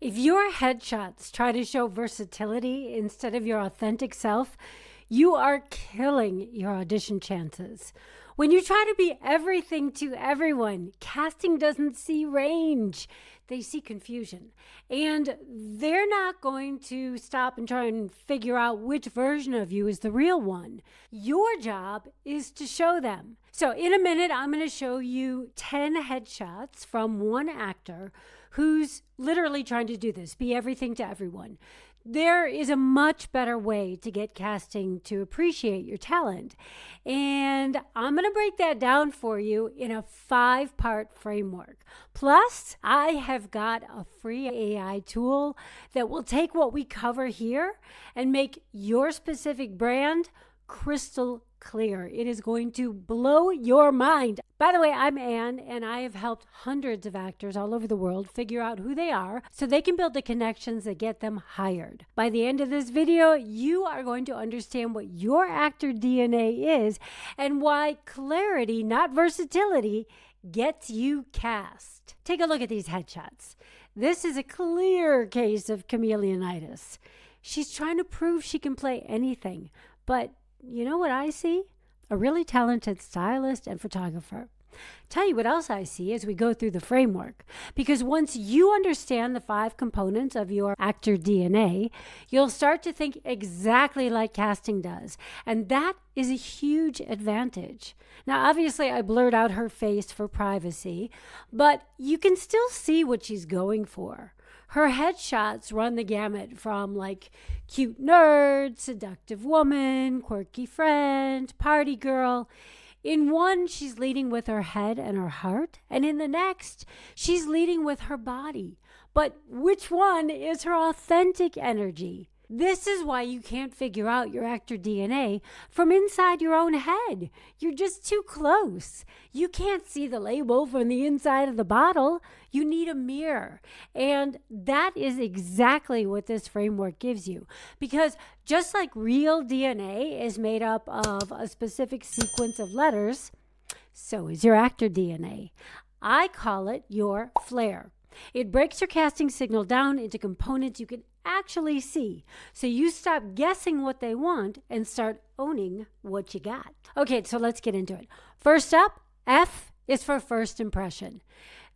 If your headshots try to show versatility instead of your authentic self, you are killing your audition chances. When you try to be everything to everyone, casting doesn't see range. They see confusion. And they're not going to stop and try and figure out which version of you is the real one. Your job is to show them. So in a minute, I'm going to show you 10 headshots from one actor who's literally trying to do this, be everything to everyone. There is a much better way to get casting to appreciate your talent. And I'm going to break that down for you in a 5-part framework. Plus, I have got a free AI tool that will take what we cover here and make your specific brand crystal clear. It is going to blow your mind. By the way, I'm Anne, and I have helped hundreds of actors all over the world figure out who they are so they can build the connections that get them hired. By the end of this video, you are going to understand what your actor DNA is and why clarity, not versatility, gets you cast. Take a look at these headshots. This is a clear case of chameleonitis. She's trying to prove she can play anything, but you know what I see? A really talented stylist and photographer. Tell you what else I see as we go through the framework. Because once you understand the 5 components of your actor DNA, you'll start to think exactly like casting does. And that is a huge advantage. Now, obviously, I blurred out her face for privacy, but you can still see what she's going for. Her headshots run the gamut from like cute nerd, seductive woman, quirky friend, party girl. In one, she's leading with her head and her heart, and in the next, she's leading with her body. But which one is her authentic energy? This is why you can't figure out your actor DNA from inside your own head. You're just too close. You can't see the label from the inside of the bottle. You need a mirror. And that is exactly what this framework gives you. Because just like real DNA is made up of a specific sequence of letters, so is your actor DNA. I call it your flair. It breaks your casting signal down into components you can actually see. So you stop guessing what they want and start owning what you got. Okay, so let's get into it. First up, F is for first impression.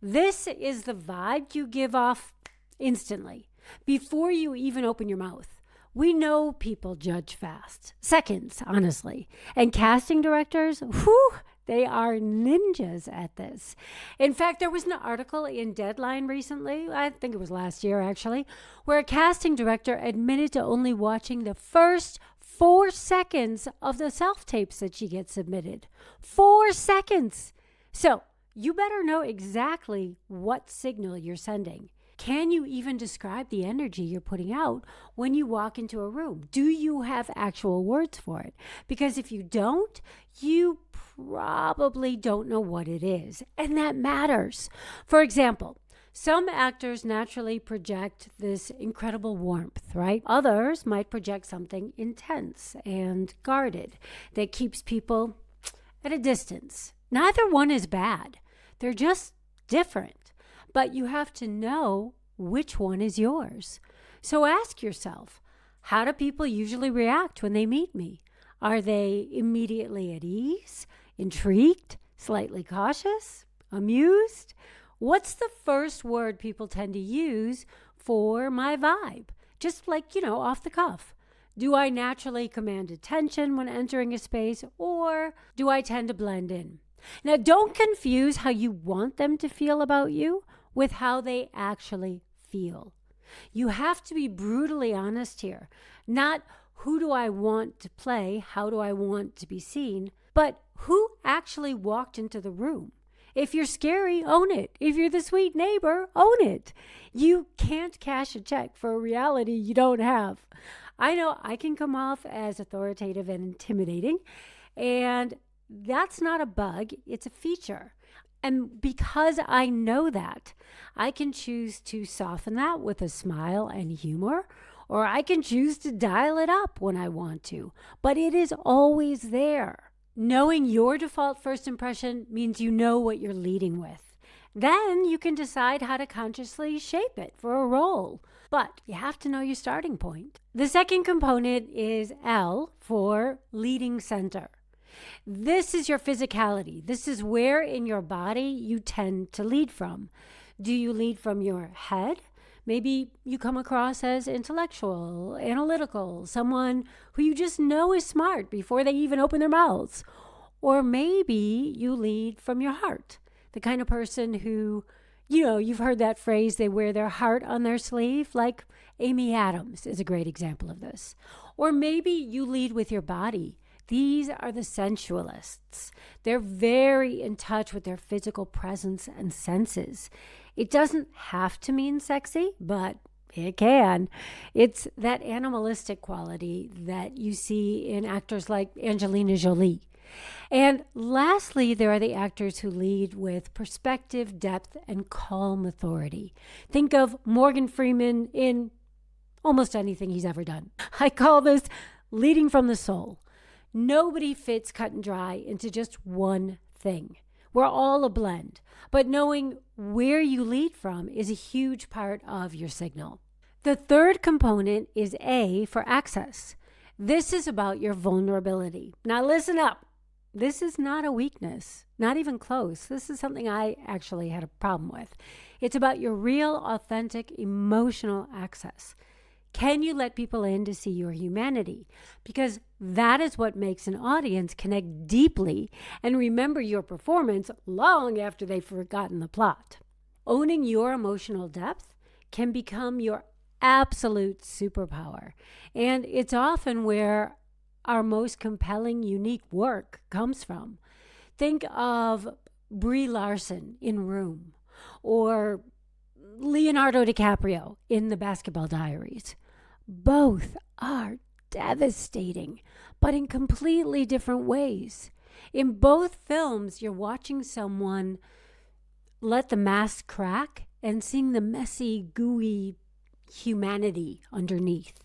This is the vibe you give off instantly, before you even open your mouth. We know people judge fast. Seconds, honestly. And casting directors, whew, they are ninjas at this. In fact, there was an article in Deadline recently, I think it was last year actually, where a casting director admitted to only watching the first 4 seconds of the self-tapes that she gets submitted. 4 seconds! So, you better know exactly what signal you're sending. Can you even describe the energy you're putting out when you walk into a room? Do you have actual words for it? Because if you don't, you probably don't know what it is. And that matters. For example, some actors naturally project this incredible warmth, right? Others might project something intense and guarded that keeps people at a distance. Neither one is bad. They're just different. But you have to know which one is yours. So ask yourself, how do people usually react when they meet me? Are they immediately at ease, intrigued, slightly cautious, amused? What's the first word people tend to use for my vibe? Just like, off the cuff. Do I naturally command attention when entering a space, or do I tend to blend in? Now, don't confuse how you want them to feel about you with how they actually feel. You have to be brutally honest here. Not who do I want to play, how do I want to be seen, but who actually walked into the room. If you're scary, own it. If you're the sweet neighbor, own it. You can't cash a check for a reality you don't have. I know I can come off as authoritative and intimidating, and that's not a bug, it's a feature. And because I know that, I can choose to soften that with a smile and humor, or I can choose to dial it up when I want to. But it is always there. Knowing your default first impression means you know what you're leading with. Then you can decide how to consciously shape it for a role. But you have to know your starting point. The second component is L for leading center. This is your physicality. This is where in your body you tend to lead from. Do you lead from your head? Maybe you come across as intellectual, analytical, someone who you just know is smart before they even open their mouths. Or maybe you lead from your heart, the kind of person who, you've heard that phrase, they wear their heart on their sleeve, like Amy Adams is a great example of this. Or maybe you lead with your body. These are the sensualists. They're very in touch with their physical presence and senses. It doesn't have to mean sexy, but it can. It's that animalistic quality that you see in actors like Angelina Jolie. And lastly, there are the actors who lead with perspective, depth, and calm authority. Think of Morgan Freeman in almost anything he's ever done. I call this leading from the soul. Nobody fits cut and dry into just one thing. We're all a blend, but knowing where you lead from is a huge part of your signal. The third component is A for access. This is about your vulnerability. Now listen up. This is not a weakness, not even close. This is something I actually had a problem with. It's about your real, authentic, emotional access. Can you let people in to see your humanity? Because that is what makes an audience connect deeply and remember your performance long after they've forgotten the plot. Owning your emotional depth can become your absolute superpower. And it's often where our most compelling, unique work comes from. Think of Brie Larson in Room or Leonardo DiCaprio in The Basketball Diaries. Both are devastating, but in completely different ways. In both films, you're watching someone let the mask crack and seeing the messy, gooey humanity underneath.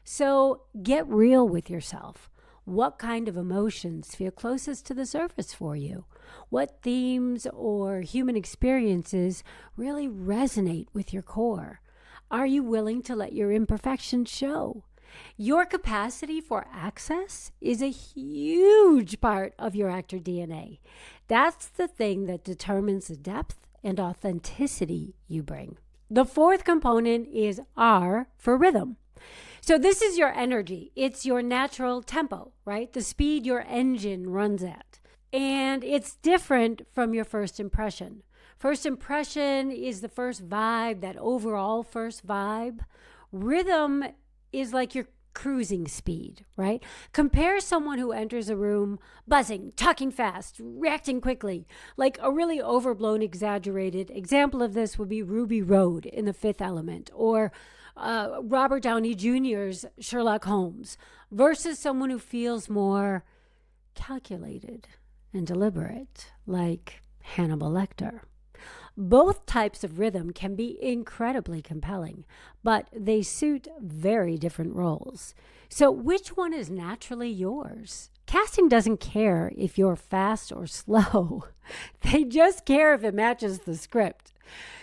So get real with yourself. What kind of emotions feel closest to the surface for you? What themes or human experiences really resonate with your core? Are you willing to let your imperfections show? Your capacity for access is a huge part of your actor DNA. That's the thing that determines the depth and authenticity you bring. The fourth component is R for rhythm. So this is your energy. It's your natural tempo, right? The speed your engine runs at. And it's different from your first impression. First impression is the first vibe, that overall first vibe. Rhythm is like your cruising speed, right? Compare someone who enters a room buzzing, talking fast, reacting quickly, like a really overblown, exaggerated example of this would be Ruby Road in The Fifth Element, or Robert Downey Jr.'s Sherlock Holmes, versus someone who feels more calculated and deliberate, like Hannibal Lecter. Both types of rhythm can be incredibly compelling, but they suit very different roles. So which one is naturally yours? Casting doesn't care if you're fast or slow. They just care if it matches the script.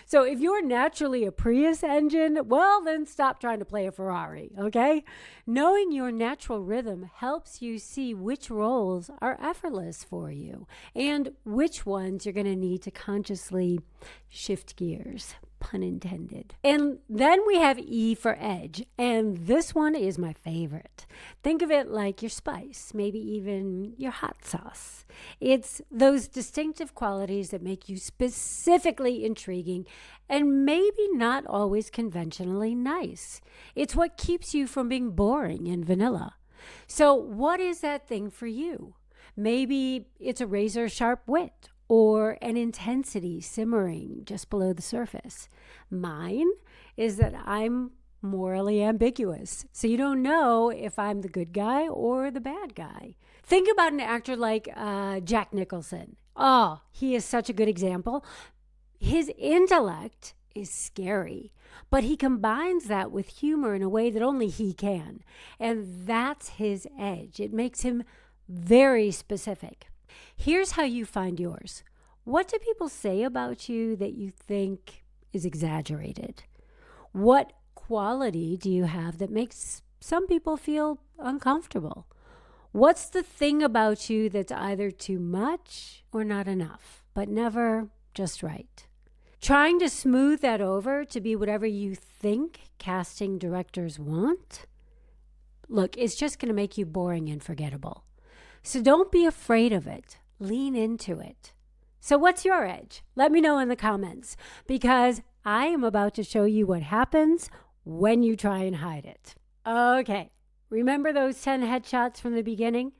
So if you're naturally a Prius engine, well, then stop trying to play a Ferrari, okay? Knowing your natural rhythm helps you see which roles are effortless for you and which ones you're going to need to consciously shift gears, pun intended. And then we have E for edge, and this one is my favorite. Think of it like your spice, maybe even your hot sauce. It's those distinctive qualities that make you specifically intriguing and maybe not always conventionally nice. It's what keeps you from being boring and vanilla. So what is that thing for you? Maybe it's a razor sharp wit or an intensity simmering just below the surface. Mine is that I'm morally ambiguous, so you don't know if I'm the good guy or the bad guy. Think about an actor like Jack Nicholson. Oh, he is such a good example. His intellect is scary, but he combines that with humor in a way that only he can. And that's his edge. It makes him very specific. Here's how you find yours. What do people say about you that you think is exaggerated? What quality do you have that makes some people feel uncomfortable? What's the thing about you that's either too much or not enough, but never just right? Trying to smooth that over to be whatever you think casting directors want? Look, it's just going to make you boring and forgettable. So don't be afraid of it. Lean into it. So what's your edge? Let me know in the comments, because I am about to show you what happens when you try and hide it. Okay, remember those 10 headshots from the beginning?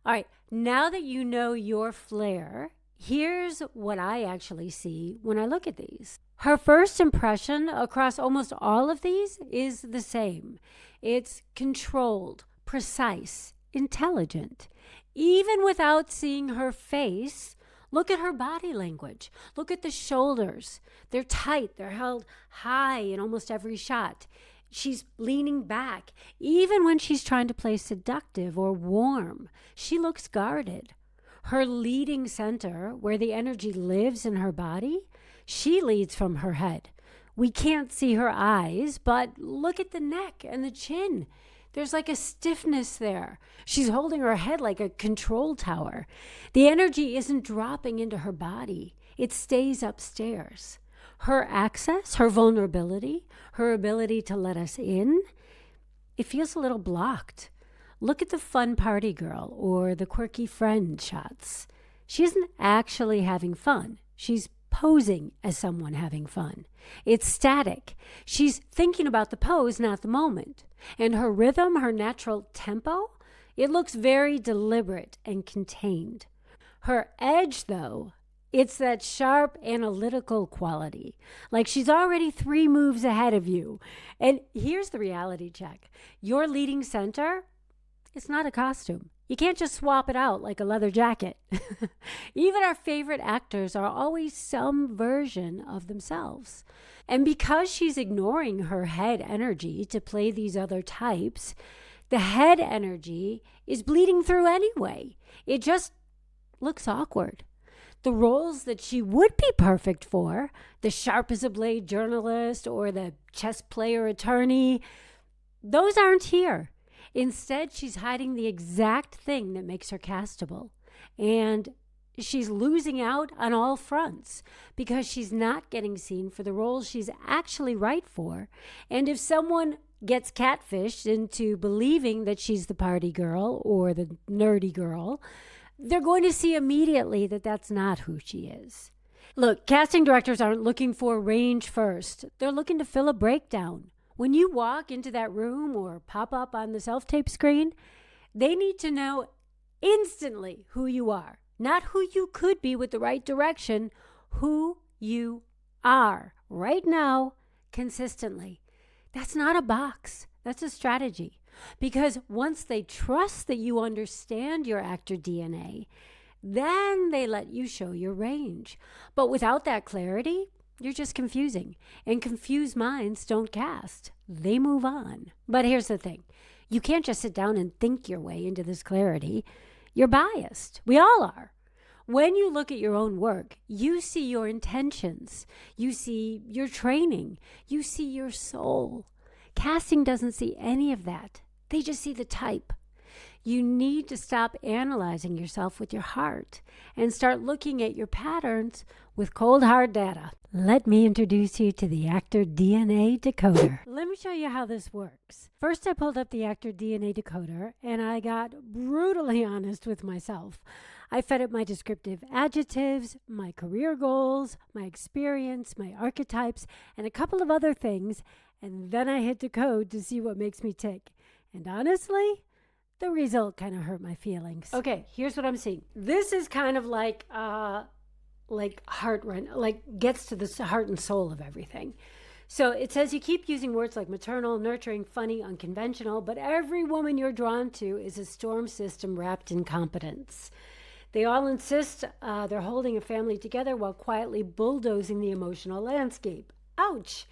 All right, now that you know your flair, here's what I actually see when I look at these. Her first impression across almost all of these is the same. It's controlled, precise, intelligent. Even without seeing her face, look at her body language. Look at the shoulders. They're tight. They're held high in almost every shot. She's leaning back. Even when she's trying to play seductive or warm, she looks guarded. Her leading center, where the energy lives in her body, she leads from her head. We can't see her eyes, but look at the neck and the chin. There's like a stiffness there. She's holding her head like a control tower. The energy isn't dropping into her body. It stays upstairs. Her access, her vulnerability, her ability to let us in, it feels a little blocked. Look at the fun party girl or the quirky friend shots. She isn't actually having fun. She's posing as someone having fun. It's static. She's thinking about the pose, not the moment. And her rhythm, her natural tempo, it looks very deliberate and contained. Her edge, though, it's that sharp analytical quality. Like she's already 3 moves ahead of you. And here's the reality check. Your leading center, it's not a costume. You can't just swap it out like a leather jacket. Even our favorite actors are always some version of themselves. And because she's ignoring her head energy to play these other types, the head energy is bleeding through anyway. It just looks awkward. The roles that she would be perfect for, the sharp as a blade journalist or the chess player attorney, those aren't here. Instead, she's hiding the exact thing that makes her castable. And she's losing out on all fronts because she's not getting seen for the roles she's actually right for. And if someone gets catfished into believing that she's the party girl or the nerdy girl, they're going to see immediately that that's not who she is. Look, casting directors aren't looking for range first. They're looking to fill a breakdown. When you walk into that room or pop up on the self-tape screen, they need to know instantly who you are. Not who you could be with the right direction, who you are right now, consistently. That's not a box. That's a strategy. Because once they trust that you understand your actor DNA, then they let you show your range. But without that clarity, you're just confusing. And confused minds don't cast. They move on. But here's the thing. You can't just sit down and think your way into this clarity. You're biased. We all are. When you look at your own work, you see your intentions. You see your training. You see your soul. Casting doesn't see any of that. They just see the type. You need to stop analyzing yourself with your heart and start looking at your patterns with cold, hard data. Let me introduce you to the Actor DNA Decoder. Let me show you how this works. First, I pulled up the Actor DNA Decoder and I got brutally honest with myself. I fed it my descriptive adjectives, my career goals, my experience, my archetypes, and a couple of other things, and then I hit decode to see what makes me tick. And honestly, the result kind of hurt my feelings. Okay, here's what I'm seeing. This is kind of like heart run, like gets to the heart and soul of everything. So it says you keep using words like maternal, nurturing, funny, unconventional, but every woman you're drawn to is a storm system wrapped in competence. They all insist they're holding a family together while quietly bulldozing the emotional landscape. Ouch!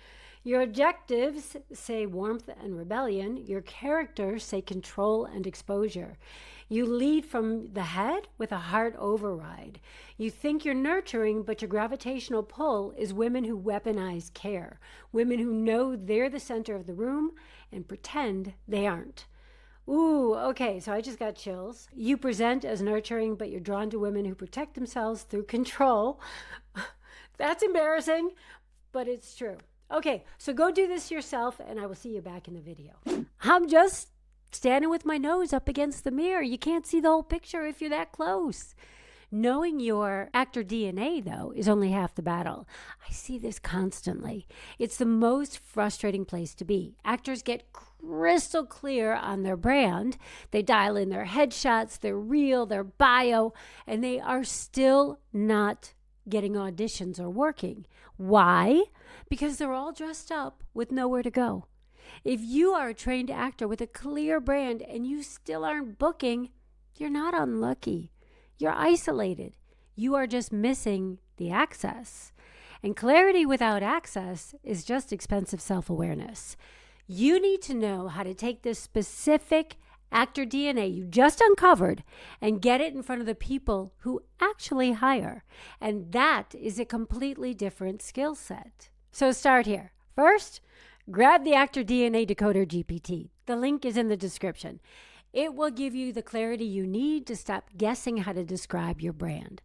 Your objectives say warmth and rebellion. Your characters say control and exposure. You lead from the head with a heart override. You think you're nurturing, but your gravitational pull is women who weaponize care, women who know they're the center of the room and pretend they aren't. Ooh, okay, so I just got chills. You present as nurturing, but you're drawn to women who protect themselves through control. That's embarrassing, but it's true. Okay, so go do this yourself, and I will see you back in the video. I'm just standing with my nose up against the mirror. You can't see the whole picture if you're that close. Knowing your actor DNA, though, is only half the battle. I see this constantly. It's the most frustrating place to be. Actors get crystal clear on their brand. They dial in their headshots, their reel, their bio, and they are still not getting auditions or working. Why? Because they're all dressed up with nowhere to go. If you are a trained actor with a clear brand and you still aren't booking, you're not unlucky. You're isolated. You are just missing the access. And clarity without access is just expensive self-awareness. You need to know how to take this specific actor DNA you just uncovered and get it in front of the people who actually hire. And that is a completely different skill set. So start here. First, grab the Actor DNA Decoder GPT. The link is in the description. It will give you the clarity you need to stop guessing how to describe your brand.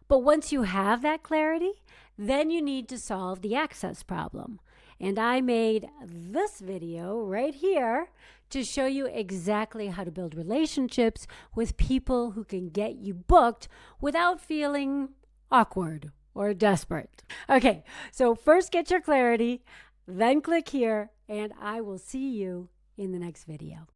But once you have that clarity, then you need to solve the access problem. And I made this video right here to show you exactly how to build relationships with people who can get you booked without feeling awkward or desperate. Okay, so first get your clarity, then click here, and I will see you in the next video.